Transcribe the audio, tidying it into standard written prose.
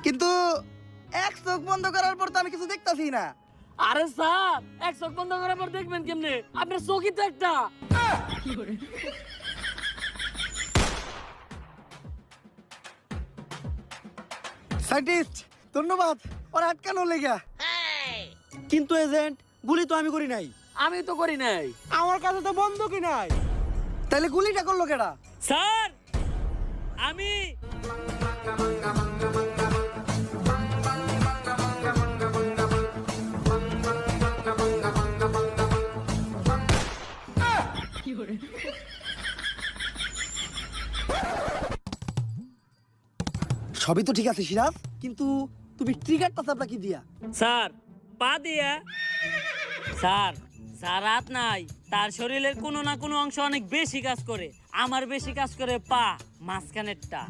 কিন্তু এক চোখ বন্ধ করার পর তো আমি কিছু দেখতাছি না। আরে স্যার, এক চোখ বন্ধ করার পর দেখবেন কেমনে? আপনার চোখই তো একটা। সাইন্টিস্ট ধন্যবাদ ওর আটকানোর লেগা। কিন্তু এজেন্ট, গুলি তো আমি করি নাই। আমি তো করি নাই। আমার কাছে তো বন্দুকই নাই। তাহলে গুলিটা করলো কেডা? স্যার, আমি। সবই তো ঠিক আছে সিরাজ, কিন্তু তুমি ট্রিগারটা চাপলা কি দিয়া? স্যার, পা দিয়া। স্যার, স্যার হাত নাই, তার শরীরের কোনো না কোনো অংশ অনেক বেশি কাজ করে। আমার বেশি কাজ করে পা, মাঝখানেরটা।